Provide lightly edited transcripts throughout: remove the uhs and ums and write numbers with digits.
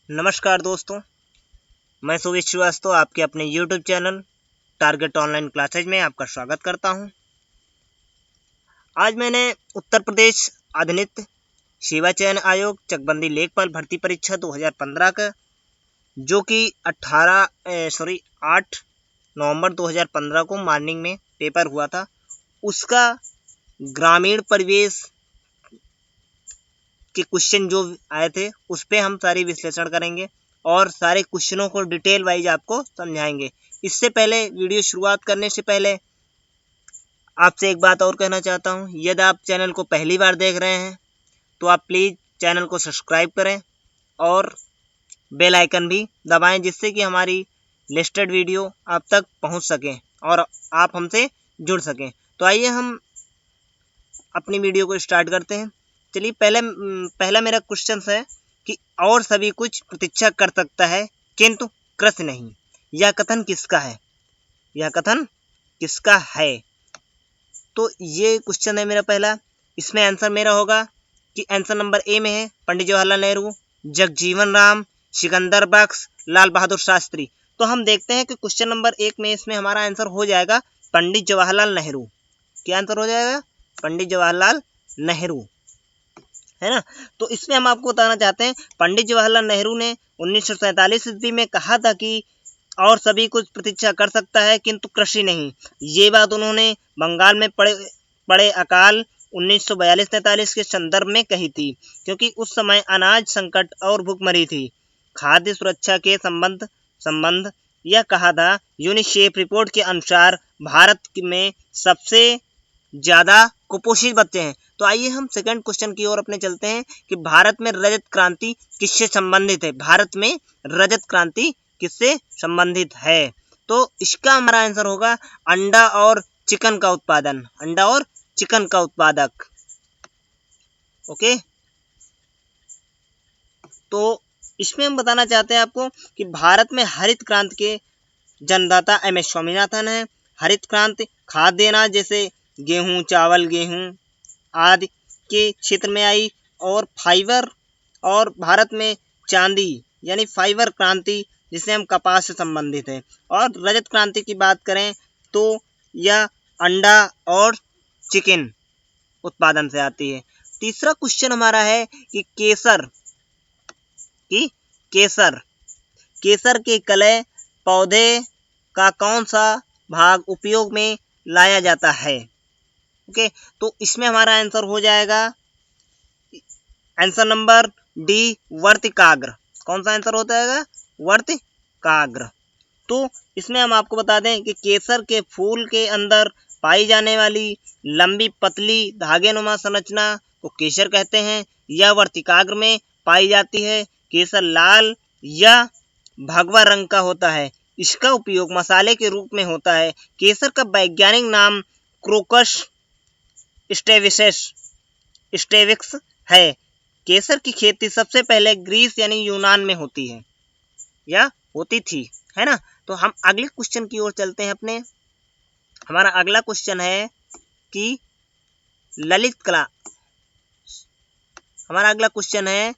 नमस्कार दोस्तों, मैं सुवेश श्रीवास्तव आपके अपने YouTube channel target online classes में आपका स्वागत करता हूं। आज मैंने उत्तर प्रदेश अधिनित्य सेवा चयन आयोग चकबंदी लेखपाल भर्ती परीक्षा 2015 का जो कि 8 नवंबर 2015 को मॉर्निंग में पेपर हुआ था, उसका ग्रामीण परिवेश के क्वेश्चन जो आए थे उस पे हम सारी विश्लेषण करेंगे और सारे क्वेश्चनों को डिटेल वाइज आपको समझाएंगे। इससे पहले वीडियो शुरुआत करने से पहले आपसे एक बात और कहना चाहता हूं, यदि आप चैनल को पहली बार देख रहे हैं तो आप प्लीज़ चैनल को सब्सक्राइब करें और बेल आइकन भी दबाएं, जिससे कि हमारी लिस्टेड वीडियो आप तक पहुंच सके और आप हमसे जुड़ सकें। तो आइए हम अपनी वीडियो को स्टार्ट करते हैं। चलिए, पहला मेरा क्वेश्चन है कि और सभी कुछ प्रतीक्षा कर सकता है किंतु कृषि नहीं, यह कथन किसका है? यह कथन किसका है? तो ये क्वेश्चन है मेरा पहला। इसमें आंसर मेरा होगा कि आंसर नंबर ए में है पंडित जवाहरलाल नेहरू, जगजीवन राम, सिकंदर बख्श, लाल बहादुर शास्त्री। तो हम देखते हैं कि क्वेश्चन नंबर 1 में इसमें हमारा आंसर हो जाएगा पंडित जवाहरलाल नेहरू। क्या आंसर हो जाएगा? पंडित जवाहरलाल नेहरू, है ना। तो इसमें हम आपको बताना चाहते हैं, पंडित जवाहरलाल नेहरू ने 1947 ईस्वी में कहा था कि और सभी कुछ प्रतीक्षा कर सकता है किंतु कृषि नहीं। ये बात उन्होंने बंगाल में पड़े अकाल 1942-43 के संदर्भ में कही थी, क्योंकि उस समय अनाज संकट और भूखमरी थी। खाद्य सुरक्षा के संबंध यह कहा था। यूनिसेफ रिपोर्ट के अनुसार भारत में सबसे ज्यादा कुपोषित बच्चे हैं। तो आइए हम सेकंड क्वेश्चन की ओर अपने चलते हैं कि भारत में रजत क्रांति किससे संबंधित है? भारत में रजत क्रांति किससे संबंधित है? तो इसका हमारा आंसर होगा अंडा और चिकन का उत्पादन, अंडा और चिकन का उत्पादक। ओके, तो इसमें हम बताना चाहते हैं आपको कि भारत में हरित क्रांति के जन्मदाता MS स्वामीनाथन है। हरित क्रांति खाद्य अनाज जैसे गेहूं, चावल, गेहूं आदि के क्षेत्र में आई और फाइबर और भारत में चांदी यानी फाइबर क्रांति जिसे हम कपास से संबंधित है। और रजत क्रांति की बात करें तो यह अंडा और चिकन उत्पादन से आती है। तीसरा क्वेश्चन हमारा है कि केसर के कलय पौधे का कौन सा भाग उपयोग में लाया जाता है? ओके, तो इसमें हमारा आंसर हो जाएगा आंसर नंबर डी, वर्तिकाग्र। कौन सा आंसर हो जाएगा? वर्तिकाग्र। तो इसमें हम आपको बता दें कि केसर के फूल के अंदर पाई जाने वाली लंबी पतली धागेनुमा संरचना को केसर कहते हैं। यह वर्तिकाग्र में पाई जाती है। केसर लाल या भगवा रंग का होता है। इसका उपयोग मसाले के रूप में होता है। केसर का वैज्ञानिक नाम क्रोकस स्टेविक्स है। केसर की खेती सबसे पहले ग्रीस यानी यूनान में होती है या होती थी, है ना। तो हम अगले क्वेश्चन की ओर चलते हैं अपने। हमारा अगला क्वेश्चन है कि ललित कला। हमारा अगला क्वेश्चन है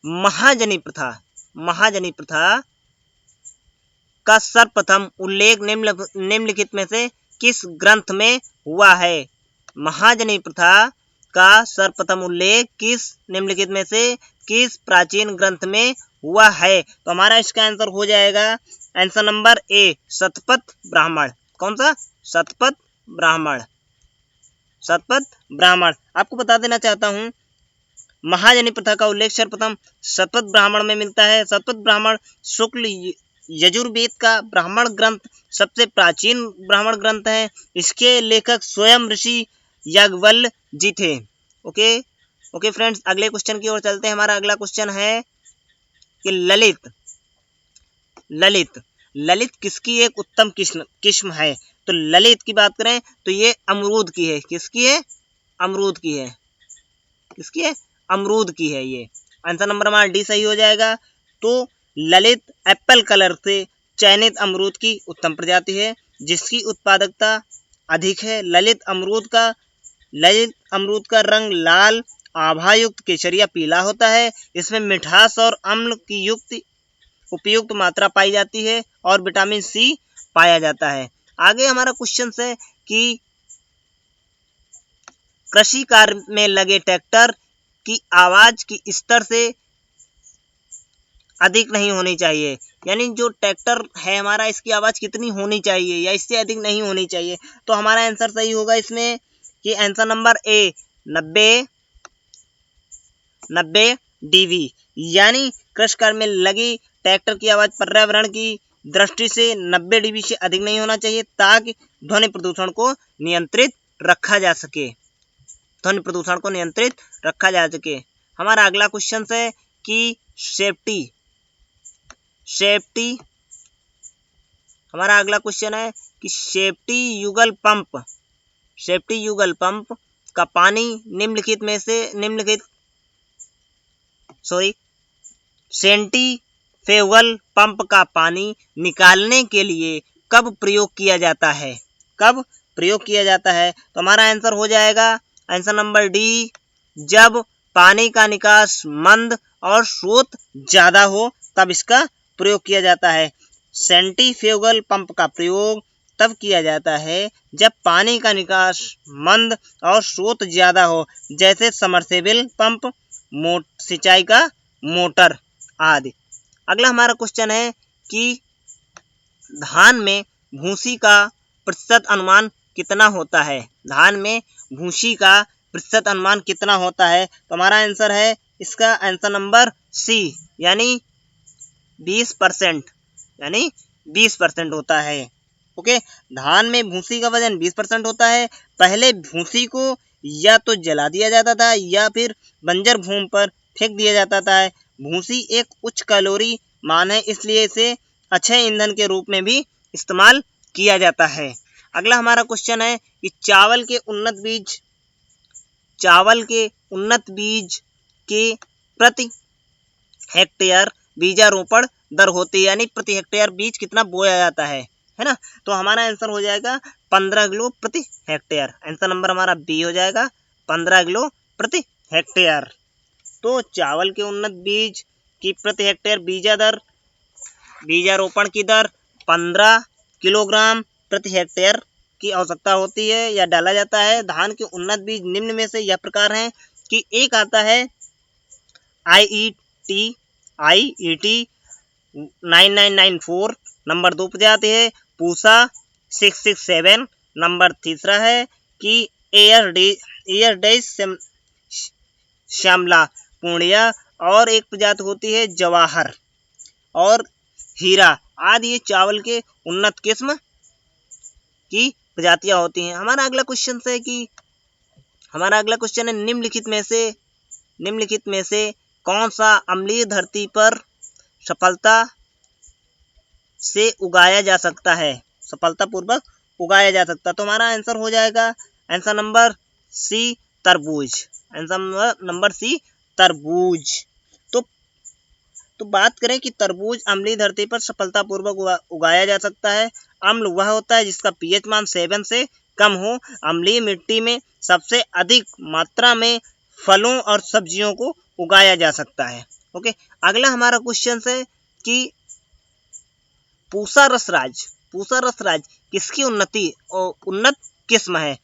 महाजनी प्रथा का सर्वप्रथम उल्लेख निम्नलिखित में से किस ग्रंथ में हुआ है? महाजनी प्रथा का सर्वप्रथम उल्लेख निम्नलिखित में से किस प्राचीन ग्रंथ में हुआ है? तो हमारा इसका आंसर हो जाएगा answer number A, Shatapatha Brahmana. कौन सा? शतपथ ब्राह्मण। आपको बता देना चाहता हूं, महाजनी प्रथा का उल्लेख सर्वप्रथम शतपथ ब्राह्मण में मिलता है। शतपथ ब्राह्मण शुक्ल यजुर्वेद का ब्राह्मण ग्रंथ सबसे प्राचीन ब्राह्मण ग्रंथ है। इसके लेखक स्वयं ऋषि याज्ञवल्क्य जी थे। ओके फ्रेंड्स, अगले क्वेश्चन की ओर चलते हैं। हमारा अगला क्वेश्चन है कि ललित किसकी एक उत्तम किस्म है? तो ललित की बात करें तो ये अमरूद की है। किसकी है? अमरूद की है। किसकी है? अमरूद की है। ये आंसर नंबर हमारा डी सही हो जाएगा। तो ललित एप्पल कलर से चयनित अमरूद की उत्तम प्रजाति है जिसकी उत्पादकता अधिक है। ललित अमरूद का रंग लाल आभायुक्त केसरिया पीला होता है। इसमें मिठास और अम्ल की उपयुक्त मात्रा पाई जाती है और विटामिन सी पाया जाता है। आगे हमारा क्वेश्चन है कि कृषि कार्य में लगे ट्रैक्टर की आवाज की स्तर से अधिक नहीं होनी चाहिए, यानी जो ट्रैक्टर है हमारा इसकी आवाज कितनी होनी चाहिए या इससे अधिक नहीं होनी चाहिए। तो हमारा आंसर सही होगा इसमें कि आंसर नंबर ए 90 डीबी, यानी कृषि कार्य में लगी ट्रैक्टर की आवाज पर्यावरण की दृष्टि से 90 डीबी से अधिक नहीं होना चाहिए, ताकि ध्वनि प्रदूषण को नियंत्रित रखा जा सके। ध्वनि प्रदूषण को नियंत्रित रखा जा सके। हमारा अगला क्वेश्चन है कि सेफ्टी हमारा अगला क्वेश्चन है कि सेफ्टी युगल पंप का पानी सेंट्रीफ्यूगल पंप का पानी निकालने के लिए कब प्रयोग किया जाता है? तो हमारा आंसर हो जाएगा आंसर नंबर डी, जब पानी का निकास मंद और स्रोत ज्यादा हो तब इसका प्रयोग किया जाता है। सेंट्रीफ्यूगल पंप का प्रयोग तब किया जाता है जब पानी का निकास मंद और स्रोत ज्यादा हो, जैसे समरसेबल पंप, सिंचाई का मोटर आदि। अगला हमारा क्वेश्चन है कि धान में भूसी का प्रतिशत अनुमान कितना होता है? तो हमारा आंसर है इसका आंसर नंबर सी, यानी 20% होता है। ओके, धान में भूसी का वजन 20% होता है। पहले भूसी को या तो जला दिया जाता था या फिर बंजर भूमि पर फेंक दिया जाता था। भूसी एक उच्च कैलोरी मान है, इसलिए इसे अच्छे ईंधन के रूप में भी इस्तेमाल किया जाता है। अगला हमारा क्वेश्चन है कि चावल के उन्नत बीज के प्रति हेक्टेयर बीजारोपण दर होती है, यानी प्रति हेक्टेयर बीज कितना बोया जाता है ना? तो हमारा आंसर हो जाएगा 15 किलो प्रति हेक्टेयर। आंसर नंबर हमारा बी हो जाएगा 15 किलो प्रति हेक्टेयर। तो चावल के उन्नत बीज की प्रति हेक्टेयर बीजारोपण की दर 15 किलोग्राम प्रति हेक्टेयर की आवश्यकता होती है या डाला जाता है। धान के उन्नत बीज निम्न में से यह प्रकार हैं कि एक आता है IET 9994, नंबर 2 पे आते हैं पूसा 667, नंबर तीसरा है कि एयरडेस श्यामला पूर्णिया, और एक प्रजाति होती है जवाहर और हीरा आदि। ये चावल के उन्नत किस्म की प्रजातियां होती हैं। हमारा अगला क्वेश्चन है निम्नलिखित में से कौन सा अम्लीय धरती पर सफलतापूर्वक उगाया जा सकता है? तो हमारा आंसर हो जाएगा आंसर नंबर सी तरबूज। तो बात करें कि तरबूज अम्लीय धरती पर सफलतापूर्वक उगाया जा सकता है। अम्ल वह होता है जिसका पीएच मान 7 से कम हो। अम्लीय मिट्टी में सबसे अधिक मात्रा में फलों और सब्जियों को उगाया जा सकता है। ओके, अगला हमारा क्वेश्चन है कि पूसा रसराज किसकी उन्नत किस्म है?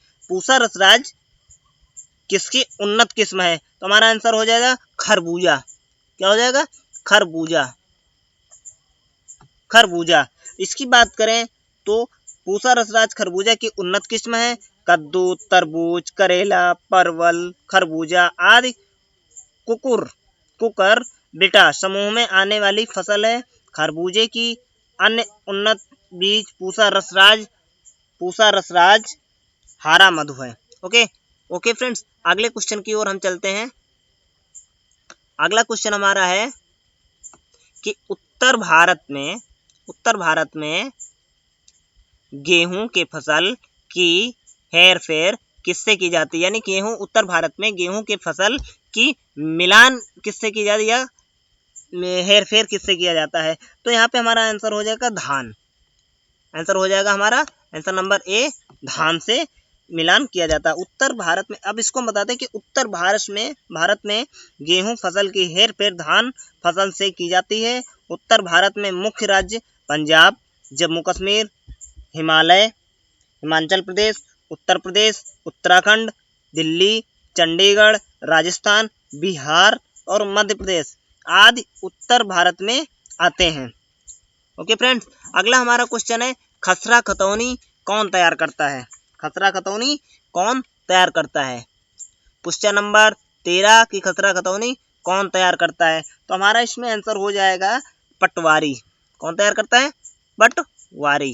किसकी उन्नत किस्म है? तो हमारा आंसर हो जाएगा खरबूजा। क्या हो जाएगा? खरबूजा। इसकी बात करें तो पूसा रसराज खरबूजा की उन्नत किस्म है। कद्दू, तरबूज, करेला, परवल, खरबूजा आदि कुकर बेटा समूह में आने वाली फसल है। खरबूजे की अन्य उन्नत बीज पूसा रसराज हारा मधु है। ओके फ्रेंड्स, अगले क्वेश्चन की ओर हम चलते हैं। अगला क्वेश्चन हमारा है कि उत्तर भारत में गेहूं के फसल की हेरफेर किससे की जाती है? यानी उत्तर भारत में गेहूं के फसल की मिलान किससे की जाती है या हेरफेर किससे किया जाता है? तो यहाँ पे हमारा आंसर हो जाएगा धान। आंसर नंबर ए धान से मिलान किया जाता है। उत्तर भारत में, अब इसको हम बताते हैं कि उत्तर भारत में गेहूं फसल की हेर फेर धान फसल से की जाती है। उत्तर भारत में मुख्य राज्य पंजाब, जम्मू कश्मीर, हिमाचल प्रदेश, उत्तर प्रदेश, उत्तराखंड, दिल्ली, चंडीगढ़, राजस्थान, बिहार और मध्य प्रदेश आदि उत्तर भारत में आते हैं। ओके फ्रेंड्स, अगला हमारा क्वेश्चन है खसरा खतौनी कौन तैयार करता है? खसरा खतौनी कौन तैयार करता है? क्वेश्चन नंबर 13 की खसरा खतौनी कौन तैयार करता है? तो हमारा इसमें आंसर हो जाएगा पटवारी। कौन तैयार करता है? पटवारी।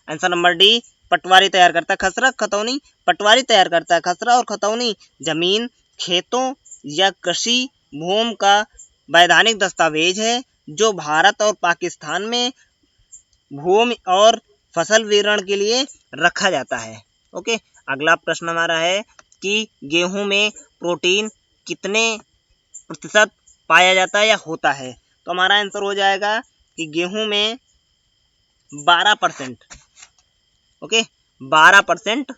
आंसर नंबर डी, पटवारी तैयार करता है। खसरा खतौनी पटवारी तैयार करता है। खसरा और खतौनी जमीन, खेतों या कृषि भूमि का वैधानिक दस्तावेज है जो भारत और पाकिस्तान में भूमि और फसल विवरण के लिए रखा जाता है। ओके, अगला प्रश्न हमारा है कि गेहूं में प्रोटीन कितने प्रतिशत पाया जाता है या होता है? तो हमारा आंसर हो जाएगा कि गेहूं में 12%। ओके, 12%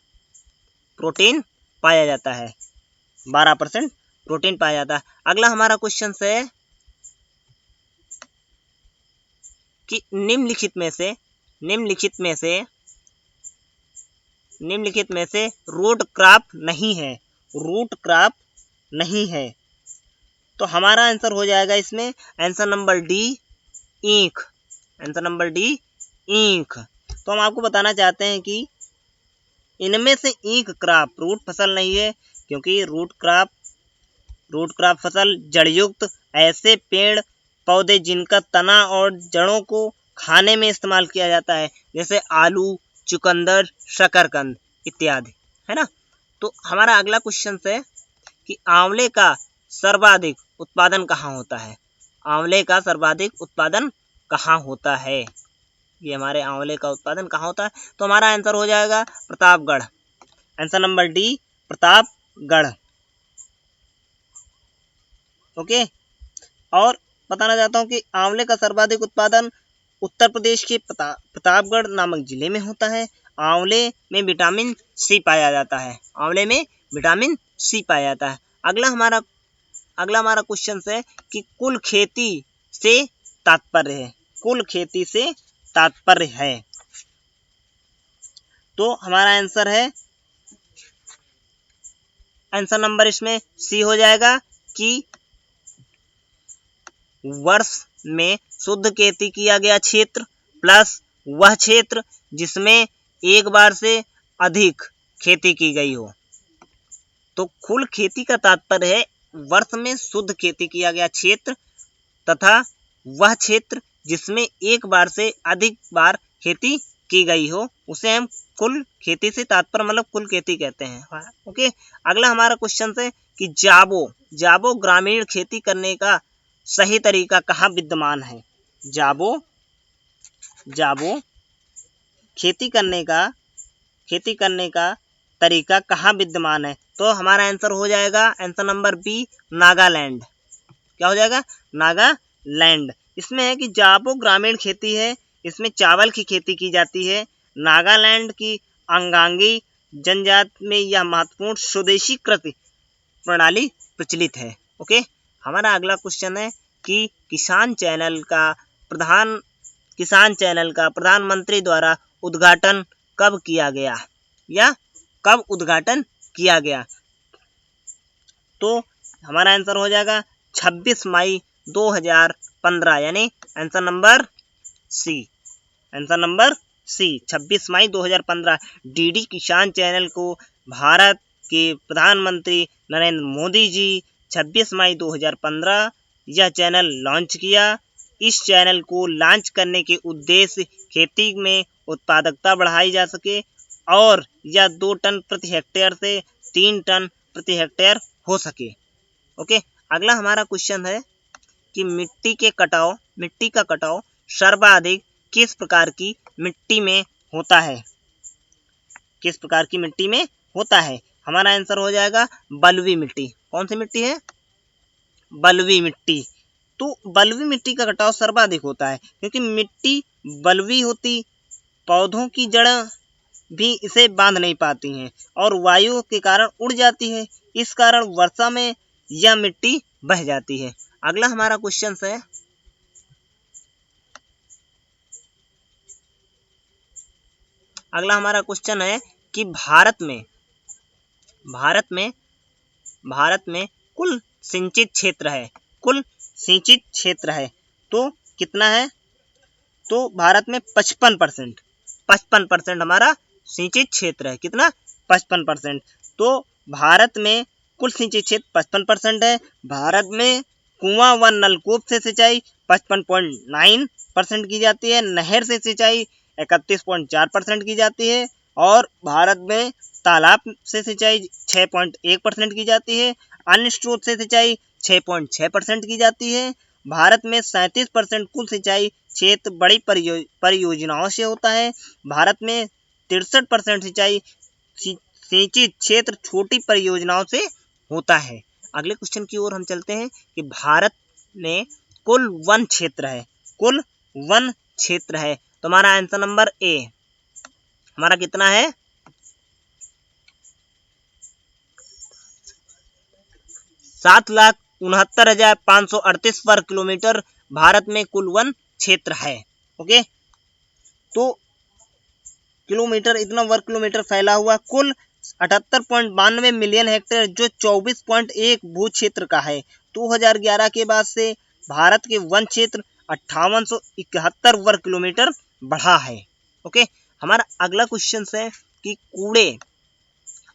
प्रोटीन पाया जाता है। 12% प्रोटीन पाया जाता है। अगला हमारा क्वेश्चन है कि निम्नलिखित में से रूट क्रॉप नहीं है। रूट क्रॉप नहीं है तो हमारा आंसर हो जाएगा इसमें आंसर नंबर डी, ईख। आंसर नंबर डी, ईख। तो हम आपको बताना चाहते हैं कि इनमें से ईख क्रॉप रूट फसल नहीं है, क्योंकि रूट क्रॉप फसल जड़युक्त ऐसे पेड़ पौधे जिनका तना और जड़ों को खाने में इस्तेमाल किया जाता है, जैसे आलू, चुकंदर, शकरकंद इत्यादि, है ना। तो हमारा अगला क्वेश्चन है कि आंवले का सर्वाधिक उत्पादन कहाँ होता है? आंवले का सर्वाधिक उत्पादन कहाँ होता है? ये हमारे आंवले का उत्पादन कहाँ होता है? तो हमारा आंसर हो जाएगा Pratapgarh. Answer number D, Pratapgarh. Okay, और बताना चाहता हूँ कि आंवले का सर्वाधिक उत्पादन उत्तर प्रदेश के प्रतापगढ़ नामक जिले में होता है। आंवले में विटामिन सी पाया जाता है। आंवले में विटामिन सी पाया जाता है। अगला हमारा क्वेश्चन है कि कुल खेती से तात्पर्य है। कुल खेती से तात्पर्य है। तो हमारा आंसर है, आंसर नंबर इसमें सी हो जाएगा कि वर्ष में शुद्ध खेती किया गया क्षेत्र प्लस वह क्षेत्र जिसमें एक बार से अधिक खेती की गई हो। तो कुल खेती का तात्पर्य है वर्ष में शुद्ध खेती किया गया क्षेत्र तथा वह क्षेत्र जिसमें एक बार से अधिक बार खेती की गई हो, उसे हम कुल खेती से तात्पर्य मतलब कुल खेती कहते हैं। ओके, अगला हमारा क्वेश्चन है कि जाबो ग्रामीण खेती करने का सही तरीका कहाँ विद्यमान है? जाबो खेती करने का तरीका कहाँ विद्यमान है? तो हमारा आंसर हो जाएगा आंसर नंबर बी, नागालैंड। क्या हो जाएगा? नागालैंड। इसमें है कि जाबो ग्रामीण खेती है, इसमें चावल की खेती की जाती है। नागालैंड की अंगांगी जनजाति में यह महत्वपूर्ण स्वदेशी कृषि प्रणाली प्रचलित है। ओके, हमारा अगला क्वेश्चन है कि किसान चैनल का प्रधानमंत्री द्वारा उद्घाटन कब किया गया या कब उद्घाटन किया गया? तो हमारा आंसर हो जाएगा 26 मई 2015, यानी answer number C. Answer number C, 26 मई 2015। डीडी किसान चैनल को भारत के प्रधानमंत्री नरेंद्र मोदी जी 26 मई 2015 यह चैनल लॉन्च किया। इस चैनल को लॉन्च करने के उद्देश्य खेती में उत्पादकता बढ़ाई जा सके और यह 2 टन प्रति हेक्टेयर से 3 टन प्रति हेक्टेयर हो सके। ओके, अगला हमारा क्वेश्चन है कि मिट्टी का कटाव सर्वाधिक किस प्रकार की मिट्टी में होता है? किस प्रकार की मिट्टी में होता है? हमारा आंसर हो जाएगा बलुई मिट्टी। कौन सी मिट्टी है? बलुई मिट्टी। तो बलुई मिट्टी का कटाव सर्वाधिक होता है क्योंकि मिट्टी बलुई होती, पौधों की जड़ भी इसे बांध नहीं पाती हैं और वायु के कारण उड़ जाती है। इस कारण वर्षा में यह मिट्टी बह जाती है। अगला हमारा क्वेश्चन है, अगला हमारा क्वेश्चन है कि भारत में कुल सिंचित क्षेत्र है तो कितना है? तो भारत में 55% हमारा सिंचित क्षेत्र है। कितना? 55%। तो भारत में कुल सिंचित क्षेत्र 55% है। भारत में कुआं व नलकूप से सिंचाई 55.9% की जाती है, नहर से सिंचाई 31.4% की जाती है और भारत में तालाब से सिंचाई 6.1% की जाती है, अन्य स्रोत से सिंचाई 6.6% की जाती है। भारत में 37% कुल सिंचाई क्षेत्र बड़ी परियोजनाओं से होता है। भारत में 63% सिंचाई सिंचित क्षेत्र छोटी परियोजनाओं से होता है। अगले क्वेश्चन की ओर हम चलते हैं कि भारत में कुल वन क्षेत्र है तो हमारा आंसर नंबर ए हमारा कितना है? 7,69,538 वर्ग किलोमीटर भारत में कुल वन क्षेत्र है। ओके, तो किलोमीटर, इतना वर्ग किलोमीटर फैला हुआ कुल 78.92 मिलियन हेक्टेयर जो 24.1 भू क्षेत्र का है। 2011 के बाद से भारत के वन क्षेत्र 5871 वर्ग किलोमीटर बढ़ा है। ओके, हमारा अगला क्वेश्चन है कि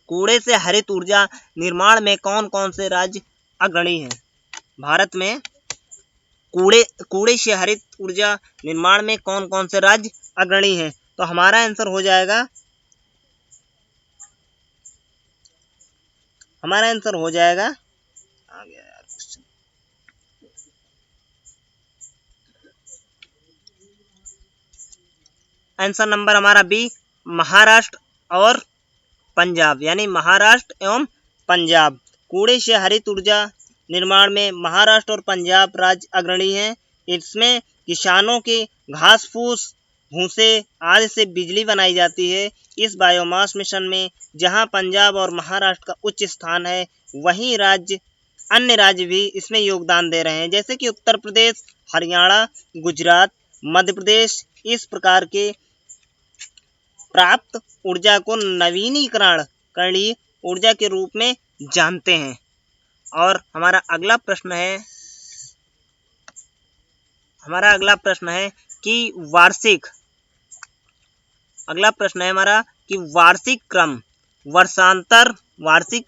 कूड़े से हरित ऊर्जा निर्माण में कौन कौन से राज्य अग्रणी हैं? भारत में कूड़े से हरित ऊर्जा निर्माण में कौन कौन से राज्य अग्रणी हैं? तो हमारा आंसर हो जाएगा, आ गया यार क्वेश्चन, आंसर नंबर हमारा बी, महाराष्ट्र और पंजाब, यानी महाराष्ट्र एवं पंजाब। कूड़े से हरित ऊर्जा निर्माण में महाराष्ट्र और पंजाब राज्य अग्रणी हैं। इसमें किसानों के घास फूस, भूसे आदि से बिजली बनाई जाती है। इस बायोमास मिशन में जहां पंजाब और महाराष्ट्र का उच्च स्थान है, वहीं अन्य राज्य भी इसमें योगदान दे रहे हैं, जैसे कि उत्तर प्रदेश, हरियाणा, गुजरात, मध्य प्रदेश। इस प्रकार के प्राप्त ऊर्जा को नवीनीकरणीय ऊर्जा के रूप में जानते हैं। और हमारा अगला प्रश्न है कि वार्षिक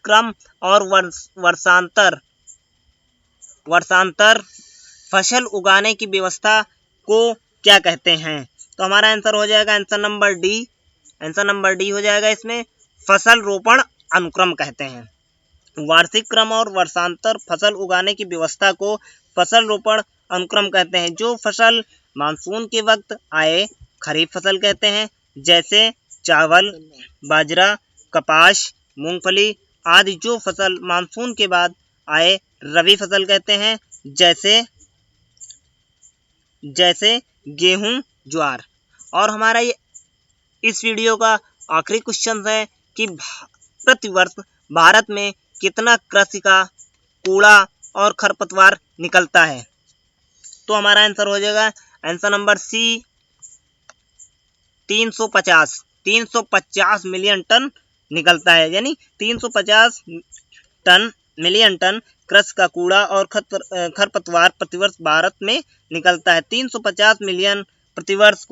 क्रम, और वर्षांतर फसल उगाने की व्यवस्था को क्या कहते हैं? तो हमारा आंसर हो जाएगा आंसर नंबर डी हो जाएगा। इसमें फसल रोपण अनुक्रम कहते हैं। वार्षिक क्रम और वर्षांतर फसल उगाने की व्यवस्था को फसल रोपण अनुक्रम कहते हैं। जो फसल मानसून के वक्त आए खरीफ फसल कहते हैं, जैसे चावल, बाजरा, कपास, मूंगफली आदि। जो फसल मानसून के बाद आए रबी फसल कहते हैं, जैसे गेहूं, ज्वार। और हमारा ये इस वीडियो का आखिरी क्वेश्चन है कि प्रतिवर्ष भारत में कितना कृषि का कूड़ा और खरपतवार निकलता है? तो हमारा आंसर हो जाएगा answer number C, 350 million ton निकलता है। यानी 350 मिलियन टन कृषि का कूड़ा और खरपतवार प्रतिवर्ष भारत में निकलता है। 350 मिलियन प्रतिवर्ष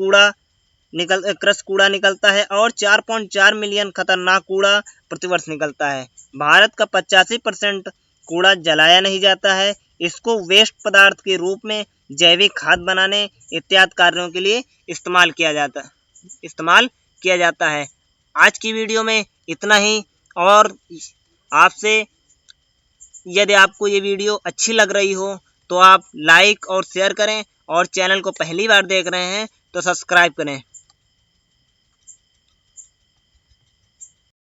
कृषि कूड़ा निकलता है और 4.4 मिलियन खतरनाक कूड़ा प्रतिवर्ष निकलता है। भारत का 85% कूड़ा जलाया नहीं जाता है। इसको वेस्ट पदार्थ के रूप में जैविक खाद बनाने इत्यादि कार्यों के लिए इस्तेमाल किया जाता है। आज की वीडियो में इतना ही। और आपसे, यदि आपको ये वीडियो अच्छी लग रही हो तो आप लाइक और शेयर करें, और चैनल को पहली बार देख रहे हैं तो सब्सक्राइब करें।